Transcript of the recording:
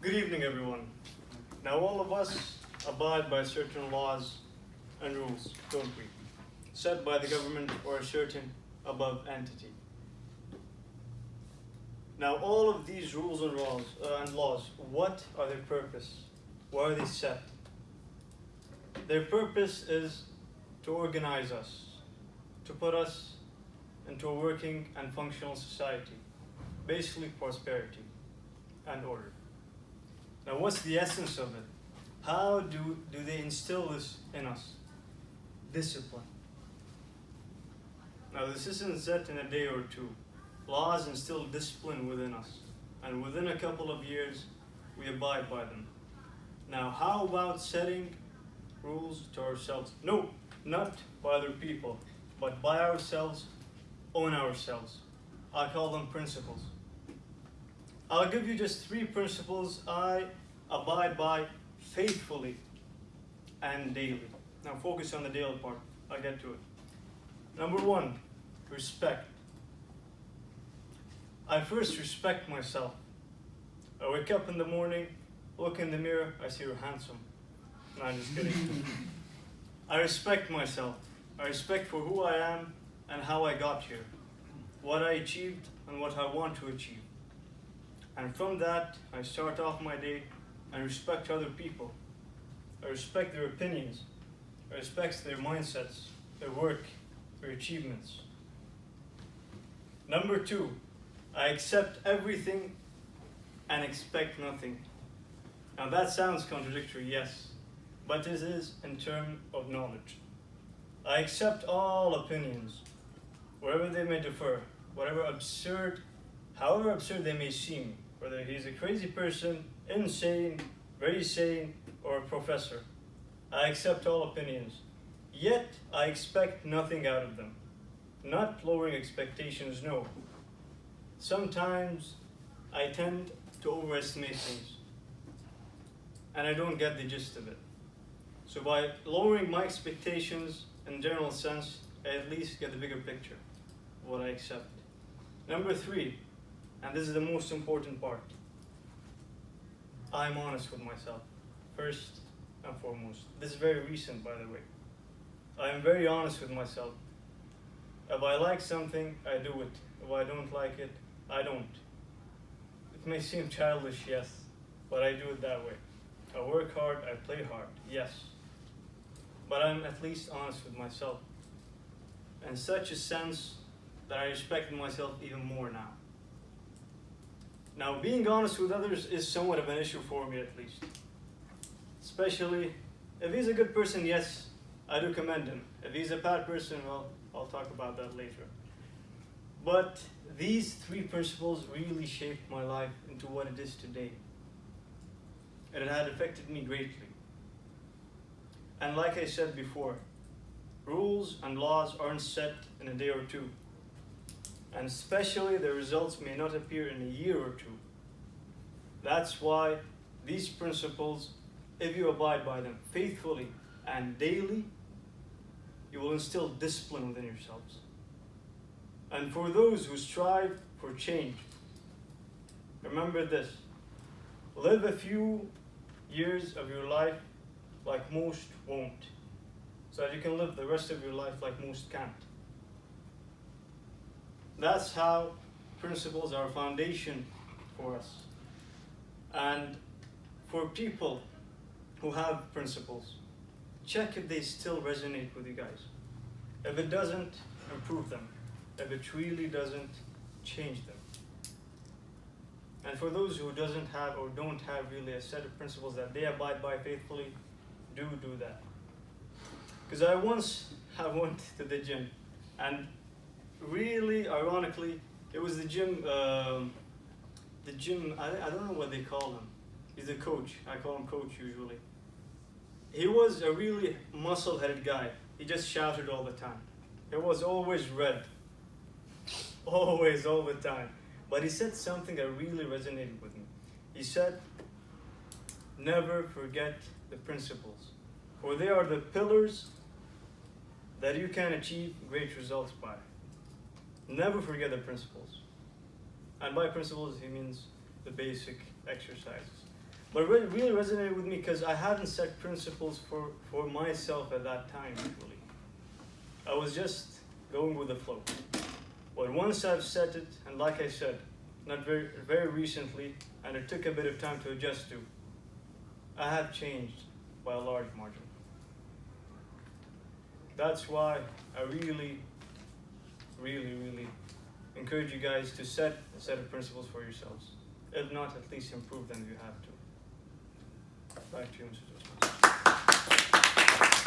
Good evening, everyone. Now, all of us abide by certain laws and rules, don't we? Set by the government or a certain above entity. Now, all of these rules and laws, what are their purpose? Why are they set? Their purpose is to organize us, to put us into a working and functional society, basically prosperity and order. Now, what's the essence of it? How do they instill this in us? Discipline. Now, this isn't set in a day or two. Laws instill discipline within us, and within a couple of years, we abide by them. Now, how about setting rules to ourselves? No, not by other people, but by ourselves, on ourselves. I call them principles. I'll give you just 3 principles I abide by faithfully and daily. Now focus on the daily part. I'll get to it. Number 1, respect. I first respect myself. I wake up in the morning, look in the mirror, I see you're handsome. No, I'm just kidding. I respect myself. I respect for who I am and how I got here, what I achieved and what I want to achieve. And from that, I start off my day and respect other people. I respect their opinions. I respect their mindsets, their work, their achievements. Number 2, I accept everything and expect nothing. Now that sounds contradictory, yes, but it is in terms of knowledge. I accept all opinions, wherever they may differ, however absurd they may seem, whether he's a crazy person, insane, very sane, or a professor. I accept all opinions, yet I expect nothing out of them. Not lowering expectations, no. Sometimes I tend to overestimate things, and I don't get the gist of it. So by lowering my expectations in general sense, I at least get the bigger picture of what I accept. Number 3, and this is the most important part, I'm honest with myself, first and foremost. This is very recent, by the way. I am very honest with myself. If I like something, I do it. If I don't like it, I don't. It may seem childish, yes, but I do it that way. I work hard, I play hard, yes. But I'm at least honest with myself. In such a sense that I respect myself even more now. Now, being honest with others is somewhat of an issue for me, at least. Especially, if he's a good person, yes, I do commend him. If he's a bad person, well, I'll talk about that later. But these 3 principles really shaped my life into what it is today. And it had affected me greatly. And like I said before, rules and laws aren't set in a day or 2. And especially the results may not appear in a year or 2. That's why these principles, if you abide by them faithfully and daily, you will instill discipline within yourselves. And for those who strive for change, remember this: live a few years of your life like most won't, so that you can live the rest of your life like most can't. That's how principles are a foundation for us. And for people who have principles, check if they still resonate with you guys. If it doesn't, improve them. If it really doesn't, change them. And for those who doesn't have or don't have really a set of principles that they abide by faithfully, do that. Because I once went to the gym, and really ironically, it was the gym, I don't know what they call him. He's a coach. I call him coach usually. He was a really muscle-headed guy. He just shouted all the time. It was always red. Always, all the time. But he said something that really resonated with me. He said, never forget the principles, for they are the pillars that you can achieve great results by. Never forget the principles. And by principles, he means the basic exercises. But it really resonated with me because I hadn't set principles for myself at that time, actually. I was just going with the flow. But once I've set it, and like I said, not very recently, and it took a bit of time to adjust to, I have changed by a large margin. That's why I really encourage you guys to set a set of principles for yourselves. If not, at least improve them if you have to. Back to you, Mr.